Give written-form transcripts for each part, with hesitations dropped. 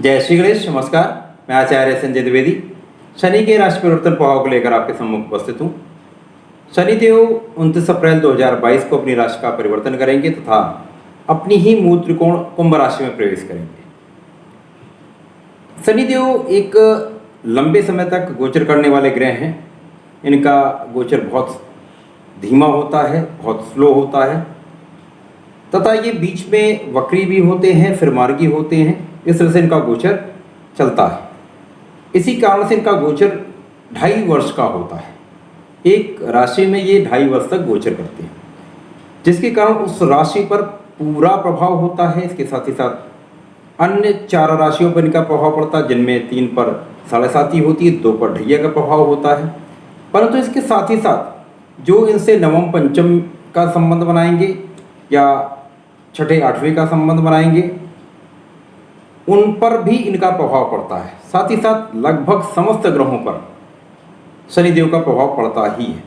जय श्री गणेश। नमस्कार, मैं आचार्य संजय द्विवेदी शनि के राशि परिवर्तन प्रभाव को लेकर आपके सम्मुख उपस्थित हूँ। शनिदेव 29 अप्रैल 2022 को अपनी राशि का परिवर्तन करेंगे तथा अपनी ही मूल त्रिकोण कुंभ राशि में प्रवेश करेंगे। शनिदेव एक लंबे समय तक गोचर करने वाले ग्रह हैं। इनका गोचर बहुत धीमा होता है, बहुत स्लो होता है तथा ये बीच में वक्री भी होते हैं, फिर मार्गी होते हैं। इस तरह से इनका गोचर चलता है। इसी कारण से इनका गोचर 2.5 वर्ष का होता है। एक राशि में ये 2.5 वर्ष तक गोचर करते हैं, जिसके कारण उस राशि पर पूरा प्रभाव होता है। इसके साथ ही साथ अन्य 4 राशियों पर इनका प्रभाव पड़ता है, जिनमें 3 पर 7.5 होती है, 2 पर ढैया का प्रभाव होता है। परंतु इसके साथ ही साथ जो इनसे नवम पंचम का संबंध बनाएंगे या छठे 8वें का संबंध बनाएंगे, उन पर भी इनका प्रभाव पड़ता है। साथ ही साथ लगभग समस्त ग्रहों पर शनिदेव का प्रभाव पड़ता ही है,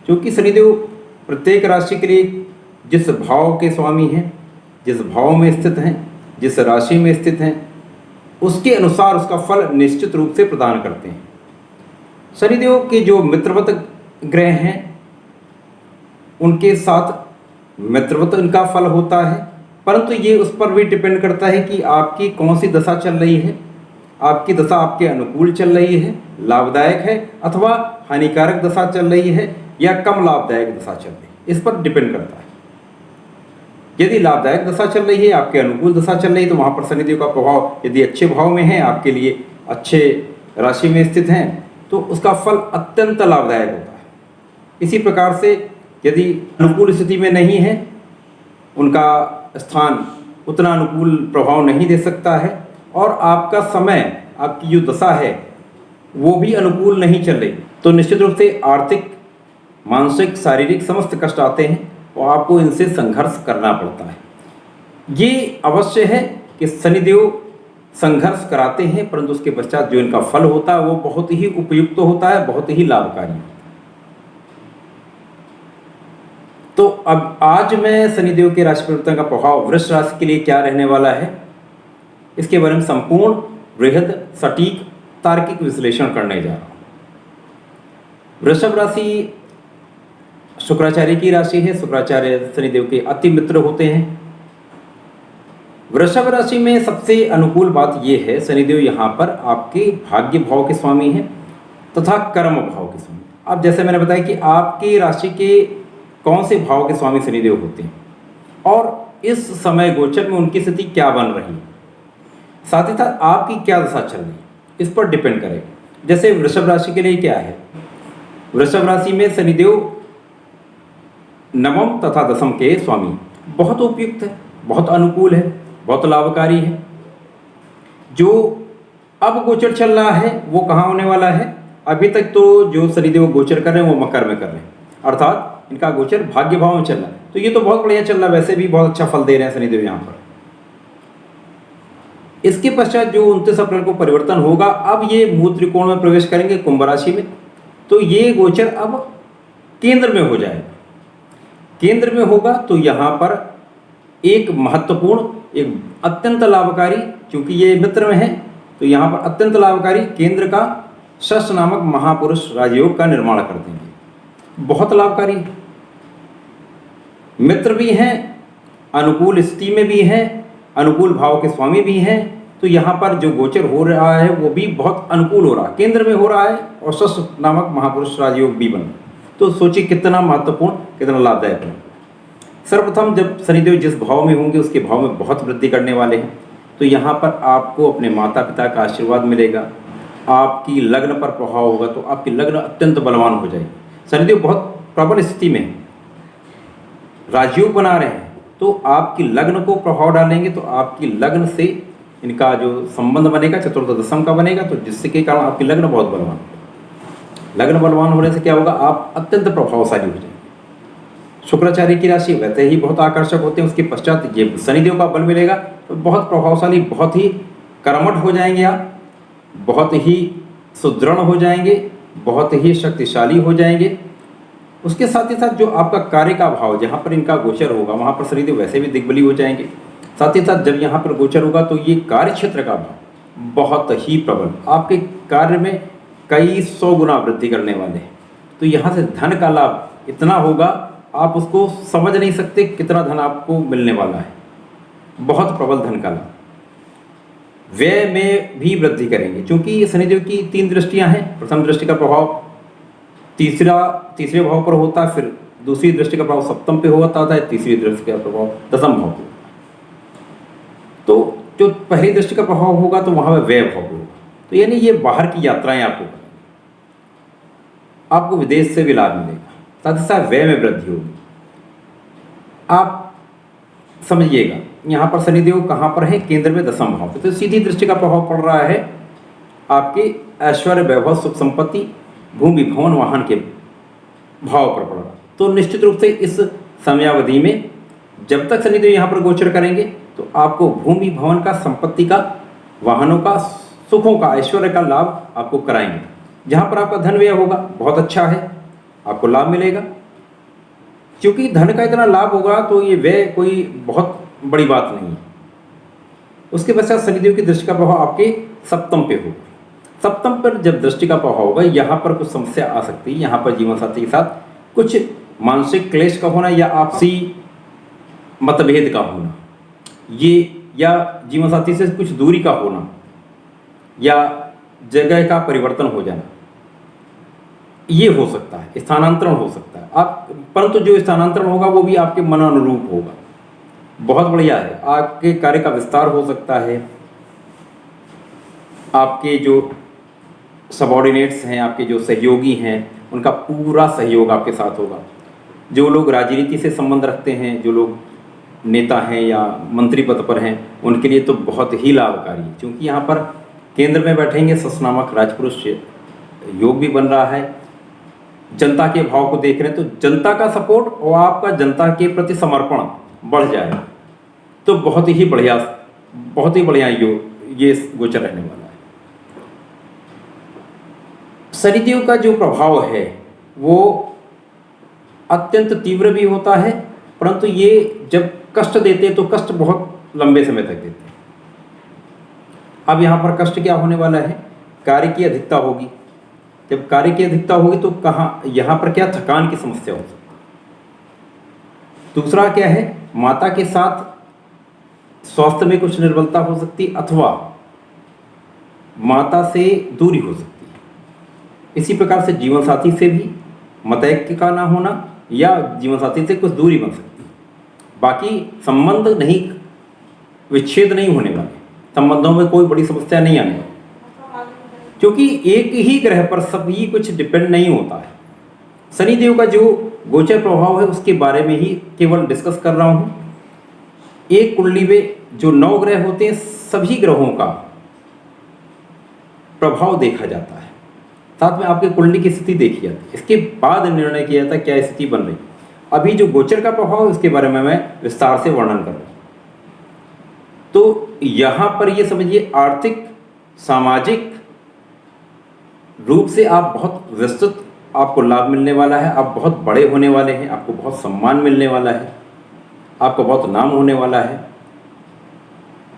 क्योंकि शनिदेव प्रत्येक राशि के लिए जिस भाव के स्वामी हैं, जिस भाव में स्थित हैं, जिस राशि में स्थित हैं, उसके अनुसार उसका फल निश्चित रूप से प्रदान करते हैं। शनिदेव के जो मित्रवत ग्रह हैं, उनके साथ मित्रवत इनका फल होता है, परंतु ये उस पर भी डिपेंड करता है कि आपकी कौन सी दशा चल रही है। आपकी दशा आपके अनुकूल चल रही है, लाभदायक है, अथवा हानिकारक दशा चल रही है या कम लाभदायक दशा चल रही है, इस पर डिपेंड करता है। यदि लाभदायक दशा चल रही है, आपके अनुकूल दशा चल रही है, तो वहाँ पर शनिदेव का प्रभाव यदि अच्छे भाव में है, आपके लिए अच्छे राशि में स्थित हैं, तो उसका फल अत्यंत लाभदायक होता है। इसी प्रकार से यदि अनुकूल स्थिति में नहीं है, उनका स्थान उतना अनुकूल प्रभाव नहीं दे सकता है और आपका समय, आपकी जो दशा है वो भी अनुकूल नहीं चल रही, तो निश्चित रूप से आर्थिक, मानसिक, शारीरिक समस्त कष्ट आते हैं और आपको इनसे संघर्ष करना पड़ता है। ये अवश्य है कि शनिदेव संघर्ष कराते हैं, परंतु उसके पश्चात जो इनका फल होता है वो बहुत ही उपयुक्त होता है, बहुत ही लाभकारी। तो अब आज मैं शनिदेव के राशि परिवर्तन का प्रभाव वृष राशि के लिए क्या रहने वाला है, इसके बारे में संपूर्ण, बृहद, सटीक, तार्किक विश्लेषण करने जा रहा हूं। वृषभ राशि शुक्राचार्य की राशि है। शुक्राचार्य शनिदेव के अति मित्र होते हैं। वृषभ राशि में सबसे अनुकूल बात यह है, शनिदेव यहाँ पर आपके भाग्य भाव के स्वामी हैं तथा कर्म भाव के स्वामी। अब जैसे मैंने बताया कि आपकी राशि के कौन से भाव के स्वामी शनिदेव होते हैं और इस समय गोचर में उनकी स्थिति क्या बन रही है, साथ ही साथ आपकी क्या दशा चल रही है, इस पर डिपेंड करेगा। जैसे वृषभ राशि के लिए क्या है, वृषभ राशि में शनिदेव नवम तथा दशम के स्वामी, बहुत उपयुक्त है, बहुत अनुकूल है, बहुत लाभकारी है। जो अब गोचर चल रहा है वो कहाँ होने वाला है, अभी तक तो जो शनिदेव गोचर कर रहे हैं वो मकर में कर रहे हैं, अर्थात इनका गोचर भाग्य भाव में चल रहा है, तो ये तो बहुत बढ़िया चल रहा है, वैसे भी बहुत अच्छा फल दे रहे हैं शनिदेव यहाँ पर। इसके पश्चात जो 29 अप्रैल को परिवर्तन होगा, अब ये मूल त्रिकोण में प्रवेश करेंगे कुंभ राशि में, तो ये गोचर अब केंद्र में हो जाएगा। केंद्र में होगा तो यहाँ पर एक महत्वपूर्ण, एक अत्यंत लाभकारी, क्योंकि ये मित्र में है तो यहाँ पर अत्यंत लाभकारी केंद्र का षष्ठ नामक महापुरुष राजयोग का निर्माण कर देंगे। बहुत लाभकारी, मित्र भी हैं, अनुकूल स्थिति में भी हैं, अनुकूल भाव के स्वामी भी हैं, तो यहाँ पर जो गोचर हो रहा है वो भी बहुत अनुकूल हो रहा है, केंद्र में हो रहा है और षष्ठ नामक महापुरुष राजयोग भी बन। तो सोचिए कितना महत्वपूर्ण, कितना लाभदायक है। सर्वप्रथम जब शनिदेव जिस भाव में होंगे उसके भाव में बहुत वृद्धि करने वाले हैं, तो यहाँ पर आपको अपने माता पिता का आशीर्वाद मिलेगा। आपकी लग्न पर प्रभाव होगा तो आपकी लग्न अत्यंत बलवान हो जाएगी। शनिदेव बहुत प्रबल स्थिति में राजयोग बना रहे हैं, तो आपकी लग्न को प्रभाव डालेंगे, तो आपकी लग्न से इनका जो संबंध बनेगा चतुर्थ दशम का बनेगा, तो जिससे के कारण आपकी लग्न बहुत बलवान होगा। लग्न बलवान होने से क्या होगा, आप अत्यंत प्रभावशाली हो जाएंगे। शुक्राचार्य की राशि वैसे ही बहुत आकर्षक होते हैं, उसके पश्चात ये शनिदेव का बल मिलेगा तो बहुत प्रभावशाली, बहुत ही कर्मठ हो जाएंगे आप, बहुत ही सुदृढ़ हो जाएंगे, बहुत ही शक्तिशाली हो जाएंगे। उसके साथ ही साथ जो आपका कार्य का भाव, जहाँ पर इनका गोचर होगा वहाँ पर शनिदेव वैसे भी दिग्बली हो जाएंगे। साथ ही साथ जब यहाँ पर गोचर होगा तो ये कार्य क्षेत्र का भाव, बहुत ही प्रबल, आपके कार्य में कई 100 गुना वृद्धि करने वाले हैं। तो यहाँ से धन का लाभ इतना होगा, आप उसको समझ नहीं सकते कितना धन आपको मिलने वाला है। बहुत प्रबल धन का लाभ। व्यय में भी वृद्धि करेंगे, क्योंकि शनिदेव की 3 दृष्टियां हैं। प्रथम दृष्टि का प्रभाव तीसरे भाव पर होता है, फिर दूसरी दृष्टि का प्रभाव सप्तम पे होता है, तीसरी दृष्टि का प्रभाव दसम भाव पे होता है। तो जो पहली दृष्टि का प्रभाव होगा तो वहां पर व्यय भाव होगा। तो यानी ये बाहर की यात्राएं आपको विदेश से भी लाभ मिलेगा, साथ ही साथ व्यय में वृद्धि होगी। आप समझिएगा, यहाँ पर शनिदेव कहाँ पर है? केंद्र में दसम भाव पे। तो सीधी दृष्टि का प्रभाव पड़ रहा है आपके ऐश्वर्य, वैभव, सुख संपत्ति, भूमि, भवन, वाहन के भाव पर पड़ रहा है। तो निश्चित रूप से इस समयावधि में जब तक शनिदेव यहाँ पर गोचर करेंगे तो आपको भूमि, भवन का, संपत्ति का, वाहनों का, सुखों का, ऐश्वर्य का लाभ आपको कराएंगे। जहाँ पर आपका धन व्यय होगा बहुत अच्छा है, आपको लाभ मिलेगा। क्योंकि धन का इतना लाभ होगा तो ये व्यय कोई बहुत बड़ी बात नहीं है। उसके पश्चात शनिदेव की दृष्टि का प्रभाव आपके सप्तम पे होगा। सप्तम पर जब दृष्टि का प्रभाव होगा, यहाँ पर कुछ समस्या आ सकती है। यहाँ पर जीवन साथी के साथ कुछ मानसिक क्लेश का होना या आपसी मतभेद का होना, ये या जीवन साथी से कुछ दूरी का होना या जगह का परिवर्तन हो जाना, ये हो सकता है। स्थानांतरण हो सकता है आप, परंतु जो स्थानांतरण होगा वो भी आपके मन अनुरूप होगा। बहुत बढ़िया है। आपके कार्य का विस्तार हो सकता है। आपके जो सबॉर्डिनेट्स हैं, आपके जो सहयोगी हैं, उनका पूरा सहयोग आपके साथ होगा। जो लोग राजनीति से संबंध रखते हैं, जो लोग नेता हैं या मंत्री पद पर हैं, उनके लिए तो बहुत ही लाभकारी है। क्योंकि यहाँ पर केंद्र में बैठेंगे सस नामक राजपुरुष योग भी बन रहा है। जनता के भाव को देख रहे हैं तो जनता का सपोर्ट और आपका जनता के प्रति समर्पण बढ़ जाएगा। तो बहुत ही बढ़िया योग ये गोचर रहने वाला है। शनिदेव का जो प्रभाव है वो अत्यंत तीव्र भी होता है, परंतु ये जब कष्ट देते तो कष्ट बहुत लंबे समय तक देते हैं। अब यहाँ पर कष्ट क्या होने वाला है? कार्य की अधिकता होगी। जब कार्य की अधिकता होगी तो यहाँ पर क्या थकान की समस्या हो सकती है। दूसरा क्या है? माता के साथ स्वास्थ्य में कुछ निर्बलता हो सकती, अथवा माता से दूरी हो सकती है। इसी प्रकार से जीवन साथी से भी मतैक्य का ना होना या जीवन साथी से कुछ दूरी बन सकती है। बाकी संबंध नहीं, विच्छेद नहीं होने वाले, संबंधों में कोई बड़ी समस्या नहीं आने वाली, क्योंकि एक ही ग्रह पर सभी कुछ डिपेंड नहीं होता है। शनिदेव का जो गोचर प्रभाव है उसके बारे में ही केवल डिस्कस कर रहा हूँ। एक कुंडली में जो 9 ग्रह होते हैं, सभी ग्रहों का प्रभाव देखा जाता है, साथ में आपकी कुंडली की स्थिति देखी जाती है। इसके बाद निर्णय किया जाता है क्या स्थिति बन रही। अभी जो गोचर का प्रभाव है उसके बारे में मैं विस्तार से वर्णन कर रहा हूँ। तो यहाँ पर ये समझिए, आर्थिक सामाजिक रूप से आप बहुत विस्तृत, आपको लाभ मिलने वाला है। आप बहुत बड़े होने वाले हैं, आपको बहुत सम्मान मिलने वाला है, आपका बहुत नाम होने वाला है,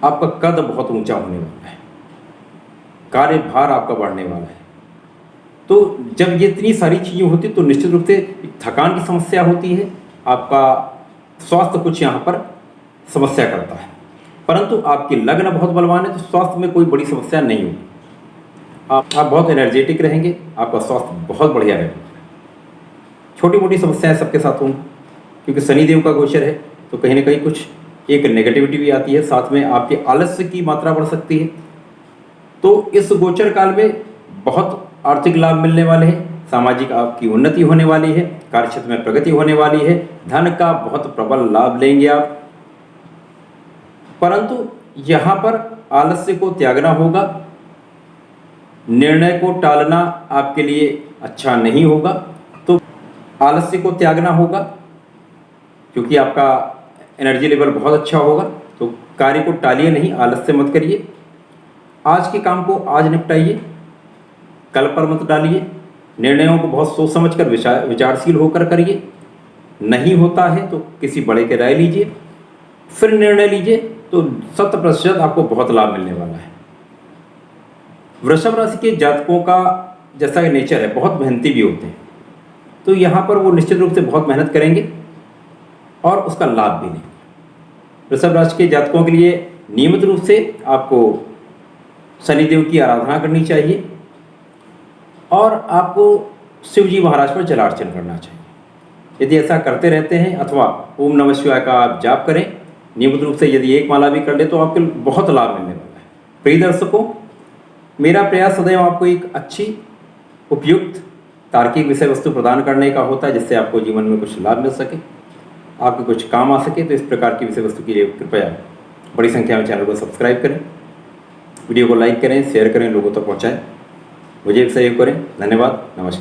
आपका कद बहुत ऊंचा होने वाला है, कार्यभार आपका बढ़ने वाला है। तो जब ये इतनी सारी चीज़ें होती तो निश्चित रूप से थकान की समस्या होती है, आपका स्वास्थ्य कुछ यहाँ पर समस्या करता है। परंतु आपकी लग्न बहुत बलवान है तो स्वास्थ्य में कोई बड़ी समस्या नहीं होगी। आप बहुत एनर्जेटिक रहेंगे, आपका स्वास्थ्य बहुत बढ़िया रहेगा। छोटी मोटी समस्याएं सबके साथ होंगी, क्योंकि शनिदेव का गोचर है तो कहीं ना कहीं कुछ एक नेगेटिविटी भी आती है, साथ में आपके आलस्य की मात्रा बढ़ सकती है। तो इस गोचर काल में बहुत आर्थिक लाभ मिलने वाले हैं, सामाजिक आपकी उन्नति होने वाली है, कार्यक्षेत्र में प्रगति होने वाली है, धन का बहुत प्रबल लाभ लेंगे आप। परंतु यहाँ पर आलस्य को त्यागना होगा, निर्णय को टालना आपके लिए अच्छा नहीं होगा। तो आलस्य को त्यागना होगा, क्योंकि आपका एनर्जी लेवल बहुत अच्छा होगा। तो कार्य को टालिए नहीं, आलस्य मत करिए। आज के काम को आज निपटाइए, कल पर मत डालिए। निर्णयों को बहुत सोच समझ कर विचारशील होकर करिए। नहीं होता है तो किसी बड़े की राय लीजिए, फिर निर्णय लीजिए, तो 100% आपको बहुत लाभ मिलने वाला है। वृषभ राशि के जातकों का जैसा नेचर है, बहुत मेहनती भी होते हैं, तो यहाँ पर वो निश्चित रूप से बहुत मेहनत करेंगे और उसका लाभ भी लेंगे। वृषभ राशि के जातकों के लिए नियमित रूप से आपको शनिदेव की आराधना करनी चाहिए और आपको शिव जी महाराज पर जलार्चन करना चाहिए। यदि ऐसा करते रहते हैं अथवा ओम नमः शिवाय का आप जाप करें नियमित रूप से, यदि एक माला भी कर ले तो आपको बहुत लाभ मिलने वाला है। प्रिय दर्शकों, मेरा प्रयास सदैव आपको एक अच्छी, उपयुक्त, तार्किक विषय वस्तु प्रदान करने का होता है, जिससे आपको जीवन में कुछ लाभ मिल सके, आपके कुछ काम आ सके। तो इस प्रकार की विषय वस्तु के लिए कृपया बड़ी संख्या में चैनल को सब्सक्राइब करें, वीडियो को लाइक करें, शेयर करें, लोगों तक पहुँचाएँ, मुझे भी सहयोग करें। धन्यवाद, नमस्कार।